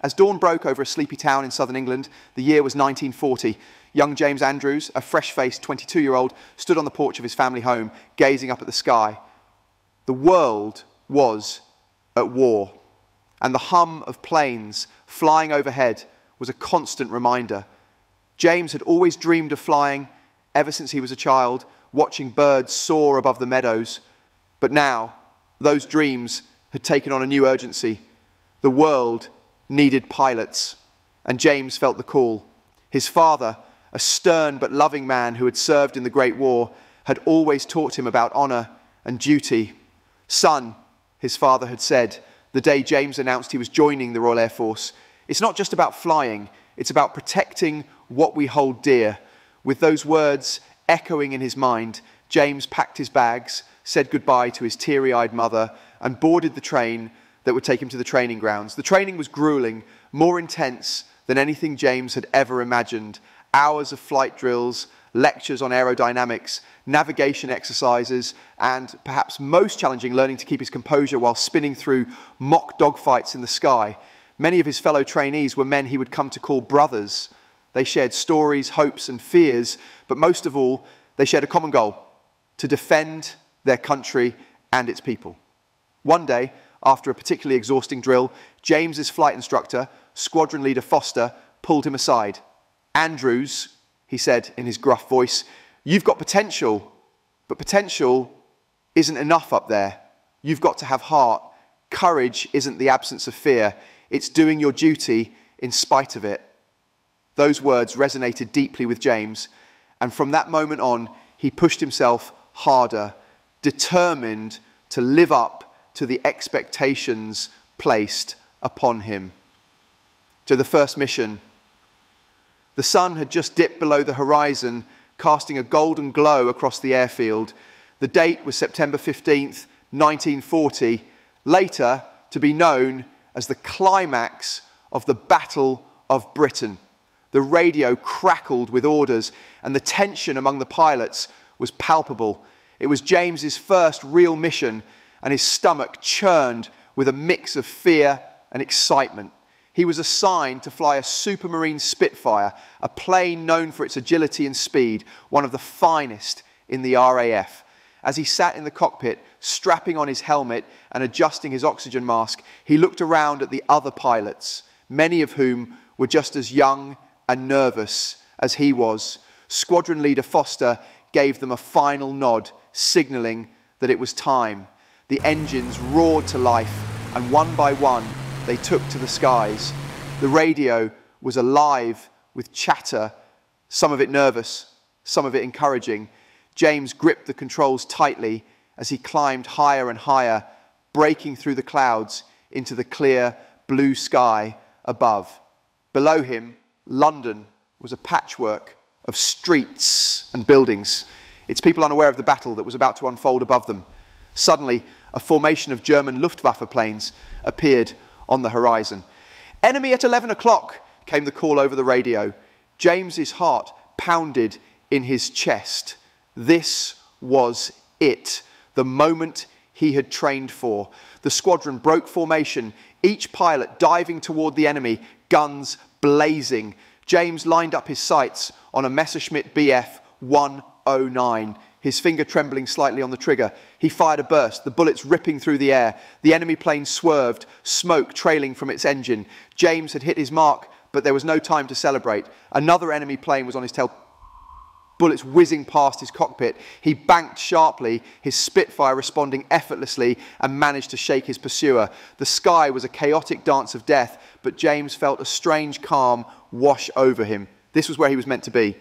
As dawn broke over a sleepy town in southern England, the year was 1940. Young James Andrews, a fresh-faced 22-year-old, stood on the porch of his family home, gazing up at the sky. The world was at war, and the hum of planes flying overhead was a constant reminder. James had always dreamed of flying ever since he was a child, watching birds soar above the meadows. But now, those dreams had taken on a new urgency. The world needed pilots, and James felt the call. His father, a stern but loving man who had served in the Great War, had always taught him about honour and duty. "Son," his father had said the day James announced he was joining the Royal Air Force, "it's not just about flying, it's about protecting what we hold dear." With those words echoing in his mind, James packed his bags, said goodbye to his teary-eyed mother, and boarded the train that would take him to the training grounds. The training was grueling, more intense than anything James had ever imagined. Hours of flight drills, lectures on aerodynamics, navigation exercises, and perhaps most challenging, learning to keep his composure while spinning through mock dogfights in the sky. Many of his fellow trainees were men he would come to call brothers. They shared stories, hopes, and fears, but most of all, they shared a common goal: to defend their country and its people. One day, after a particularly exhausting drill, James's flight instructor, Squadron Leader Foster, pulled him aside. "Andrews," he said in his gruff voice, "you've got potential, but potential isn't enough up there. You've got to have heart. Courage isn't the absence of fear. It's doing your duty in spite of it." Those words resonated deeply with James, and from that moment on, he pushed himself harder, determined to live up to the expectations placed upon him. To the first mission. The sun had just dipped below the horizon, casting a golden glow across the airfield. The date was September 15th, 1940, later to be known as the climax of the Battle of Britain. The radio crackled with orders, and the tension among the pilots was palpable. It was James's first real mission, and his stomach churned with a mix of fear and excitement. He was assigned to fly a Supermarine Spitfire, a plane known for its agility and speed, one of the finest in the RAF. As he sat in the cockpit, strapping on his helmet and adjusting his oxygen mask, he looked around at the other pilots, many of whom were just as young and nervous as he was. Squadron Leader Foster gave them a final nod, signalling that it was time. The engines roared to life, and one by one, they took to the skies. The radio was alive with chatter, some of it nervous, some of it encouraging. James gripped the controls tightly as he climbed higher and higher, breaking through the clouds into the clear blue sky above. Below him, London was a patchwork of streets and buildings, its people unaware of the battle that was about to unfold above them. Suddenly, a formation of German Luftwaffe planes appeared on the horizon. "Enemy at 11 o'clock, came the call over the radio. James's heart pounded in his chest. This was it, the moment he had trained for. The squadron broke formation, each pilot diving toward the enemy, guns blazing. James lined up his sights on a Messerschmitt Bf 109, his finger trembling slightly on the trigger. He fired a burst, the bullets ripping through the air. The enemy plane swerved, smoke trailing from its engine. James had hit his mark, but there was no time to celebrate. Another enemy plane was on his tail, bullets whizzing past his cockpit. He banked sharply, his Spitfire responding effortlessly, and managed to shake his pursuer. The sky was a chaotic dance of death, but James felt a strange calm wash over him. This was where he was meant to be.